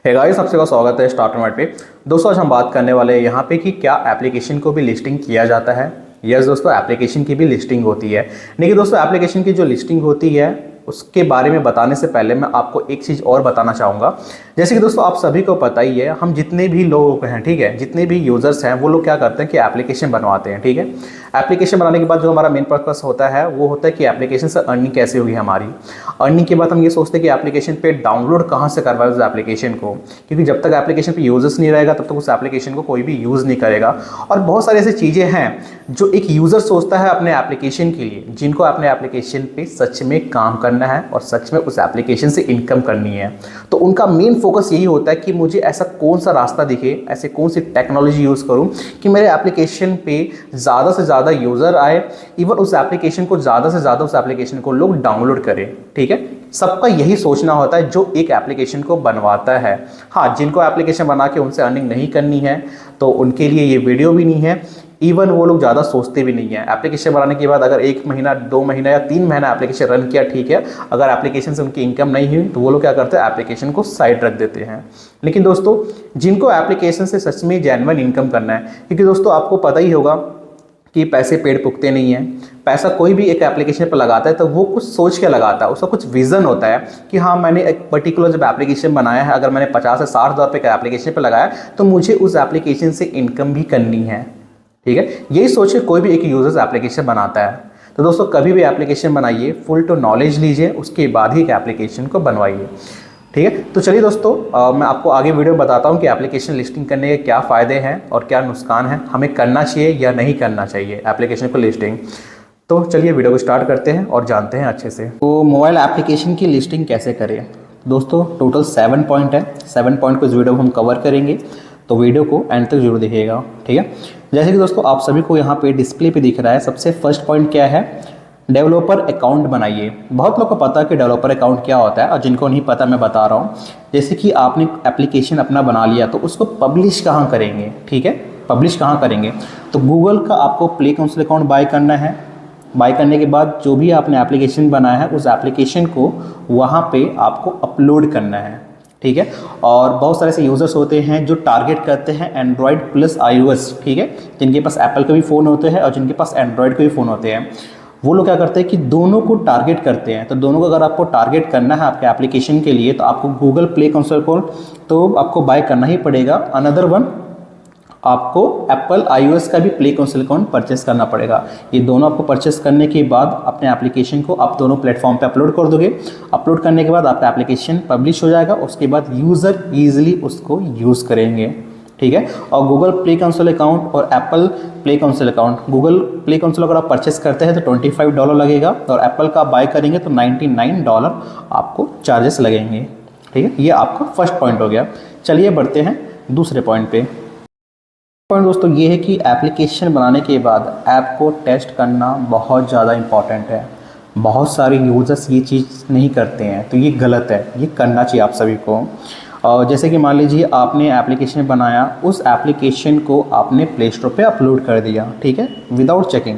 Hey guys, सबसे स्वागत है स्टार्टर मैट पे। दोस्तों, आज हम बात करने वाले हैं यहाँ पे कि क्या एप्लीकेशन को भी लिस्टिंग किया जाता है। यस दोस्तों, एप्लीकेशन की भी लिस्टिंग होती है। लेकिन दोस्तों, एप्लीकेशन की जो लिस्टिंग होती है उसके बारे में बताने से पहले मैं आपको एक चीज़ और बताना चाहूँगा। जैसे कि दोस्तों, आप सभी को पता ही है, हम जितने भी लोग हैं, ठीक है, जितने भी यूज़र्स हैं, वो लोग क्या करते हैं कि एप्लीकेशन बनवाते हैं। ठीक है, एप्लीकेशन बनाने के बाद जो हमारा मेन पर्पस होता है वो होता है कि एप्लीकेशन से अर्निंग कैसे होगी हमारी। अर्निंग के बाद हम ये सोचते हैं कि एप्लीकेशन पे डाउनलोड कहाँ से करवाए उस एप्लीकेशन को, क्योंकि जब तक एप्लीकेशन पे यूजर्स नहीं रहेगा तब तक उस एप्लीकेशन को कोई भी यूज़ नहीं करेगा। और बहुत सारी ऐसी चीज़ें हैं जो एक यूज़र सोचता है अपने एप्लीकेशन के लिए, जिनको अपने एप्लीकेशन पे सच में काम करना है और सच में उस एप्लीकेशन से इनकम करनी है। तो उनका मेन फोकस यही होता है कि मुझे ऐसा कौन सा रास्ता दिखे, ऐसे कौन सी टेक्नोलॉजी यूज़ करूँ कि मेरे एप्लीकेशन पे ज़्यादा से ज़्यादा यूज़र आए, इवन उस एप्लीकेशन को ज़्यादा से ज़्यादा उस एप्लीकेशन को लोग डाउनलोड करें। ठीक है, सबका यही सोचना होता है जो एक एप्लीकेशन को बनवाता है। हाँ, जिनको एप्लीकेशन बना के उनसे अर्निंग नहीं करनी है तो उनके लिए ये वीडियो भी नहीं है। इवन वो लोग ज़्यादा सोचते भी नहीं है। एप्लीकेशन बनाने के बाद अगर 1 महीना 2 महीना या 3 महीना एप्लीकेशन रन किया, ठीक है, अगर एप्लीकेशन से उनकी इनकम नहीं हुई तो वो लोग क्या करते हैं, एप्लीकेशन को साइड रख देते हैं। लेकिन दोस्तों, जिनको एप्लीकेशन से सच में जेन्युइन इनकम करना है, क्योंकि दोस्तों आपको पता ही होगा कि पैसे पेड़ पुगते नहीं हैं। पैसा कोई भी एक एप्लीकेशन पर लगाता है तो वो कुछ सोच के लगाता है, उसका कुछ विज़न होता है कि हाँ, मैंने एक पर्टिकुलर जब एप्लीकेशन बनाया है, अगर मैंने 50 से 60 हज़ार रुपये का एप्लीकेशन पर लगाया तो मुझे उस एप्लीकेशन से इनकम भी करनी है। ठीक है, यही सोच के कोई भी एक यूज़र्स एप्लीकेशन बनाता है। तो दोस्तों, कभी भी एप्लीकेशन बनाइए, फुल टू नॉलेज लीजिए, उसके बाद ही एक एप्लीकेशन को बनवाइए। ठीक है, तो चलिए दोस्तों, मैं आपको आगे वीडियो में बताता हूँ कि एप्लीकेशन लिस्टिंग करने के क्या फ़ायदे हैं और क्या नुकसान हैं, हमें करना चाहिए या नहीं करना चाहिए एप्लीकेशन को लिस्टिंग। तो चलिए वीडियो को स्टार्ट करते हैं और जानते हैं अच्छे से। तो मोबाइल एप्लीकेशन की लिस्टिंग कैसे करें। दोस्तों, टोटल 7 पॉइंट है। 7 पॉइंट को इस वीडियो में हम कवर करेंगे, तो वीडियो को एंड तक जरूर देखिएगा। ठीक है, जैसे कि दोस्तों आप सभी को यहाँ पे डिस्प्ले पे दिख रहा है, सबसे फर्स्ट पॉइंट क्या है, डेवलपर अकाउंट बनाइए। बहुत लोग को पता है कि डेवलपर अकाउंट क्या होता है, और जिनको नहीं पता मैं बता रहा हूँ। जैसे कि आपने एप्लीकेशन अपना बना लिया तो उसको पब्लिश कहाँ करेंगे। ठीक है, पब्लिश कहाँ करेंगे, तो गूगल का आपको प्ले काउंसिल अकाउंट बाय करना है। बाय करने के बाद जो भी आपने एप्लीकेशन बनाया है उस एप्लीकेशन को वहाँ पे आपको अपलोड करना है। ठीक है, और बहुत सारे ऐसे यूज़र्स होते हैं जो टारगेट करते हैं एंड्रॉयड प्लस iOS। ठीक है, जिनके पास एप्पल के भी फ़ोन होते हैं और जिनके पास एंड्रॉयड के भी फ़ोन होते हैं, वो लोग क्या करते हैं कि दोनों को टारगेट करते हैं। तो दोनों को अगर आपको टारगेट करना है आपके एप्लीकेशन के लिए तो आपको गूगल प्ले काउंसिल अकाउंट तो आपको बाय करना ही पड़ेगा। अनदर वन, आपको एप्पल iOS का भी प्ले काउंसिल अकाउंट परचेस करना पड़ेगा। ये दोनों आपको परचेस करने के बाद अपने एप्लीकेशन को आप दोनों प्लेटफॉर्म पे अपलोड कर दोगे। अपलोड करने के बाद आपका एप्लीकेशन पब्लिश हो जाएगा, उसके बाद यूज़र ईजिली उसको यूज़ करेंगे। ठीक है, और गूगल प्ले काउंसिल अकाउंट और Apple play council account, Google play council अगर आप परचेस करते हैं तो $25 लगेगा, और एप्पल का बाय करेंगे तो $99 आपको चार्जेस लगेंगे। ठीक है, ये आपका फर्स्ट पॉइंट हो गया। चलिए बढ़ते हैं दूसरे पॉइंट पे। पॉइंट दोस्तों ये है कि एप्लीकेशन बनाने के बाद ऐप को टेस्ट करना बहुत ज़्यादा इम्पॉर्टेंट है। बहुत सारे यूज़र्स ये चीज़ नहीं करते हैं, तो ये गलत है, ये करना चाहिए आप सभी को। और जैसे कि मान लीजिए आपने एप्लीकेशन बनाया, उस एप्लीकेशन को आपने प्ले स्टोर पे अपलोड कर दिया, ठीक है, विदाउट चेकिंग,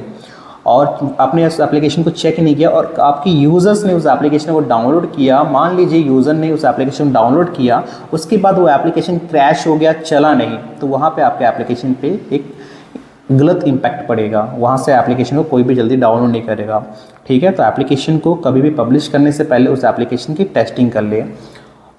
और आपने उस एप्लीकेशन को चेक नहीं किया और आपकी यूज़र्स ने उस एप्लीकेशन को डाउनलोड किया। मान लीजिए यूज़र ने उस एप्लीकेशन को डाउनलोड किया, उसके बाद वो एप्लीकेशन क्रैश हो गया, चला नहीं, तो वहाँ पे आपके एप्लीकेशन पे एक गलत इम्पैक्ट पड़ेगा। वहाँ से एप्लीकेशन को कोई भी जल्दी डाउनलोड नहीं करेगा। ठीक है, तो एप्लीकेशन को कभी भी पब्लिश करने से पहले उस एप्लीकेशन की टेस्टिंग कर ले।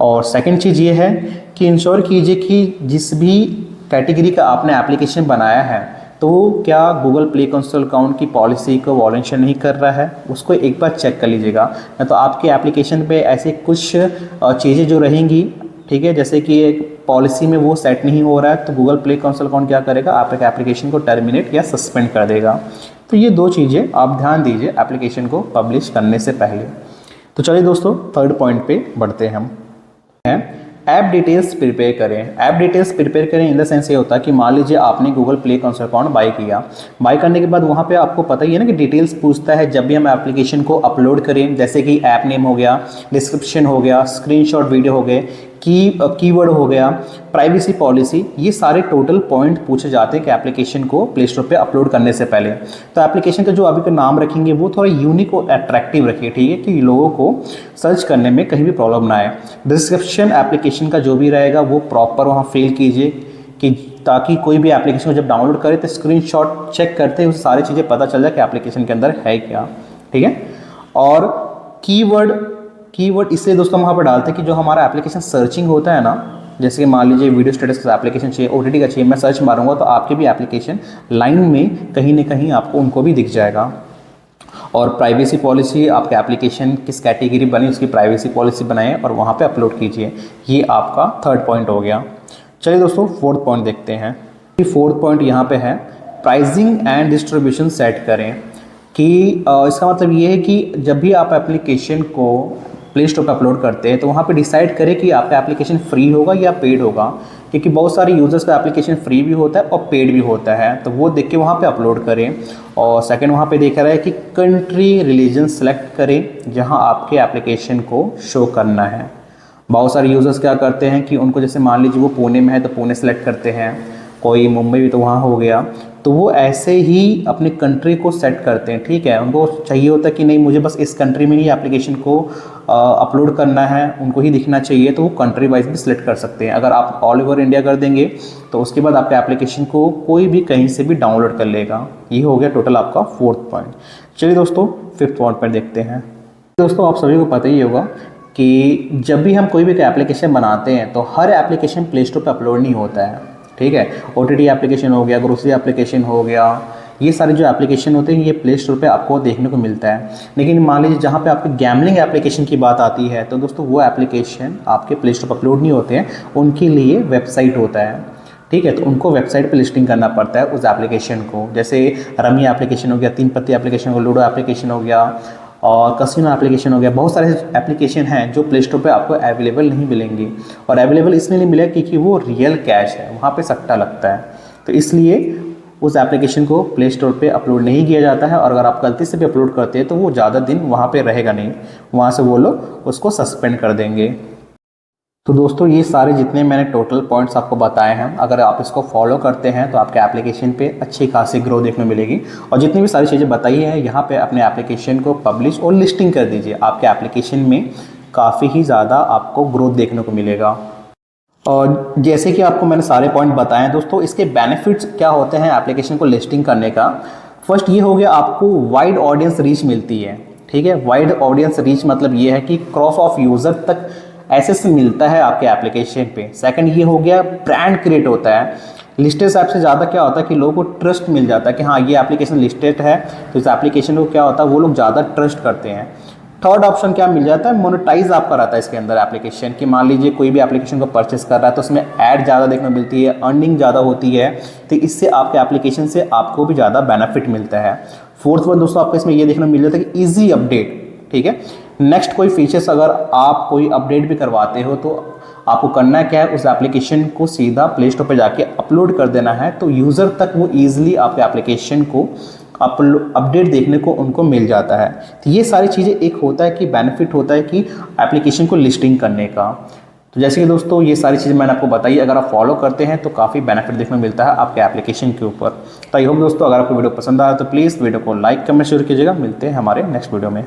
और सेकेंड चीज़ ये है कि इंश्योर कीजिए कि जिस भी कैटेगरी का आपने एप्लीकेशन बनाया है तो क्या गूगल प्ले काउंसिल अकाउंट की पॉलिसी को वॉलेंशन नहीं कर रहा है, उसको एक बार चेक कर लीजिएगा। नहीं तो आपके एप्लीकेशन पे ऐसे कुछ चीज़ें जो रहेंगी, ठीक है, जैसे कि एक पॉलिसी में वो सेट नहीं हो रहा है तो गूगल प्ले काउंसिल अकाउंट क्या करेगा, आपके एप्लीकेशन को टर्मिनेट या सस्पेंड कर देगा। तो ये 2 चीज़ें आप ध्यान दीजिए एप्लीकेशन को पब्लिश करने से पहले। तो चलिए दोस्तों, थर्ड पॉइंट पे बढ़ते हैं हम। ऐप डिटेल्स प्रिपेयर करें। ऐप डिटेल्स प्रिपेयर करें इन द सेंस ये होता है कि मान लीजिए आपने Google play council account by किया। बाय करने के बाद वहाँ पे आपको पता ही है ना कि डिटेल्स पूछता है जब भी हम एप्लीकेशन को अपलोड करें, जैसे कि ऐप नेम हो गया, डिस्क्रिप्शन हो गया, स्क्रीनशॉट वीडियो हो गए, कीवर्ड हो गया, प्राइवेसी पॉलिसी, ये सारे टोटल पॉइंट पूछे जाते हैं कि एप्लीकेशन को प्ले स्टोर पे अपलोड करने से पहले। तो एप्लीकेशन का जो अभी का नाम रखेंगे वो थोड़ा यूनिक और अट्रैक्टिव रखिए, ठीक है, कि लोगों को सर्च करने में कहीं भी प्रॉब्लम ना आए। डिस्क्रिप्शन एप्लीकेशन का जो भी रहेगा वो प्रॉपर वहाँ फिल कीजिए, कि ताकि कोई भी एप्लीकेशन को जब डाउनलोड करे तो स्क्रीनशॉट चेक करते हैं उस सारी चीज़ें पता चल जाए कि एप्लीकेशन के अंदर है क्या, ठीक है। और कीवर्ड इसलिए दोस्तों हम वहाँ पर डालते हैं कि जो हमारा एप्लीकेशन सर्चिंग होता है ना, जैसे कि मान लीजिए वीडियो स्टेटस का एप्लीकेशन चाहिए, OTT का चाहिए, मैं सर्च मारूंगा तो आपके भी एप्लीकेशन लाइन में कहीं ना कहीं आपको उनको भी दिख जाएगा। और प्राइवेसी पॉलिसी, आपके एप्लीकेशन किस कैटेगरी बनी उसकी प्राइवेसी पॉलिसी बनाएं और वहाँ पे अपलोड कीजिए। ये आपका थर्ड पॉइंट हो गया। चलिए दोस्तों फोर्थ पॉइंट देखते हैं। फोर्थ पॉइंट यहाँ पे है प्राइसिंग एंड डिस्ट्रीब्यूशन सेट करें, कि इसका मतलब ये है कि जब भी आप एप्लीकेशन को प्ले स्टोर पर अपलोड करते हैं तो वहाँ पे डिसाइड करें कि आपका एप्लीकेशन फ्री होगा या पेड होगा, क्योंकि बहुत सारे यूजर्स का एप्लीकेशन फ्री भी होता है और पेड भी होता है, तो वो देख के वहाँ पे अपलोड करें। और सेकंड वहाँ पे देखा रहा है कि कंट्री रिलीजन सेलेक्ट करें जहाँ आपके एप्लीकेशन को शो करना है। बहुत सारे यूज़र्स क्या करते हैं कि उनको जैसे मान लीजिए वो पुणे में है तो पुणे सेलेक्ट करते हैं, कोई मुंबई भी तो वहाँ हो गया, तो वो ऐसे ही अपने कंट्री को सेट करते हैं, ठीक है। उनको चाहिए होता है कि नहीं मुझे बस इस कंट्री में ही एप्लीकेशन को अपलोड करना है, उनको ही दिखना चाहिए, तो वो कंट्री वाइज भी सिलेक्ट कर सकते हैं। अगर आप ऑल ओवर इंडिया कर देंगे तो उसके बाद आपके एप्लीकेशन को कोई भी कहीं से भी डाउनलोड कर लेगा। ये हो गया टोटल आपका फोर्थ पॉइंट। चलिए दोस्तों फिफ्थ पॉइंट पर देखते हैं। दोस्तों आप सभी को पता ही होगा कि जब भी हम कोई भी एप्लीकेशन बनाते हैं तो हर एप्लीकेशन प्ले स्टोर पर अपलोड नहीं होता है, ठीक है। OTT एप्लीकेशन हो गया, ग्रोसरी एप्लीकेशन हो गया, ये सारे जो एप्लीकेशन होते हैं ये प्ले स्टोर पे आपको देखने को मिलता है। लेकिन मान लीजिए जहाँ पे आपके गैमलिंग एप्लीकेशन की बात आती है तो दोस्तों वो एप्लीकेशन आपके प्ले स्टोर पर अपलोड नहीं होते हैं, उनके लिए वेबसाइट होता है, ठीक है। तो उनको वेबसाइट पे लिस्टिंग करना पड़ता है उस एप्लीकेशन को। जैसे रमी एप्लीकेशन हो गया, तीन पत्ती एप्लीकेशन हो गया, लूडो एप्लीकेशन हो गया और कसिनो एप्लीकेशन हो गया। बहुत सारे एप्लीकेशन हैं जो प्ले स्टोर पे आपको अवेलेबल नहीं मिलेंगी, और अवेलेबल इसलिए नहीं मिलेगा क्योंकि वो रियल कैश है, वहाँ पे सट्टा लगता है, तो इसलिए उस एप्लीकेशन को प्ले स्टोर पे अपलोड नहीं किया जाता है। और अगर आप गलती से भी अपलोड करते हैं तो वो ज़्यादा दिन वहाँ पे रहेगा नहीं, वहाँ से वो लोग उसको सस्पेंड कर देंगे। तो दोस्तों ये सारे जितने मैंने टोटल पॉइंट्स आपको बताए हैं, अगर आप इसको फॉलो करते हैं तो आपके एप्लीकेशन पे अच्छी खासी ग्रोथ देखने मिलेगी। और जितनी भी सारी चीज़ें बताई हैं यहाँ पे अपने एप्लीकेशन को पब्लिश और लिस्टिंग कर दीजिए, आपके एप्लीकेशन में काफ़ी ही ज़्यादा आपको ग्रोथ देखने को मिलेगा। और जैसे कि आपको मैंने सारे पॉइंट बताए हैं दोस्तों, इसके बेनिफिट्स क्या होते हैं एप्लीकेशन को लिस्टिंग करने का। फर्स्ट ये हो गया, आपको वाइड ऑडियंस रीच मिलती है, ठीक है। वाइड ऑडियंस रीच मतलब ये है कि क्रॉस ऑफ यूज़र तक एक्सेस मिलता है आपके एप्लीकेशन पे। सेकंड ये हो गया, ब्रांड क्रिएट होता है। लिस्टेड ऐप से ज़्यादा क्या होता है कि लोगों को ट्रस्ट मिल जाता है कि हाँ ये एप्लीकेशन लिस्टेड है, तो इस एप्लीकेशन को क्या होता है वो लोग ज़्यादा ट्रस्ट करते हैं। थर्ड ऑप्शन क्या मिल जाता है, मोनेटाइज आपका रहता है इसके अंदर एप्लीकेशन की। मान लीजिए कोई भी एप्लीकेशन को परचेस कर रहा है तो उसमें ऐड ज़्यादा देखने को मिलती है, अर्निंग ज़्यादा होती है, तो इससे आपके एप्लीकेशन से आपको भी ज़्यादा बेनिफिट मिलता है। फोर्थ वन दोस्तों आपको इसमें ये देखने को मिल जाता है कि ईजी अपडेट, ठीक है। नेक्स्ट कोई फीचर्स अगर आप कोई अपडेट भी करवाते हो तो आपको करना क्या है, उस एप्लीकेशन को सीधा प्ले स्टोर पर जाके अपलोड कर देना है, तो यूज़र तक वो ईजिली आपके एप्लीकेशन को अपडेट देखने को उनको मिल जाता है। तो ये सारी चीज़ें एक होता है कि बेनिफिट होता है कि एप्लीकेशन को लिस्टिंग करने का। तो जैसे कि दोस्तों ये सारी चीज़ें मैंने आपको बताई, अगर आप फॉलो करते हैं तो काफ़ी बेनिफिट देखने को मिलता है आपके एप्लीकेशन के ऊपर। तो आई होप दोस्तों अगर आपको वीडियो पसंद आया तो प्लीज़ वीडियो को लाइक कमेंट शेयर कीजिएगा। मिलते हैं हमारे नेक्स्ट वीडियो में।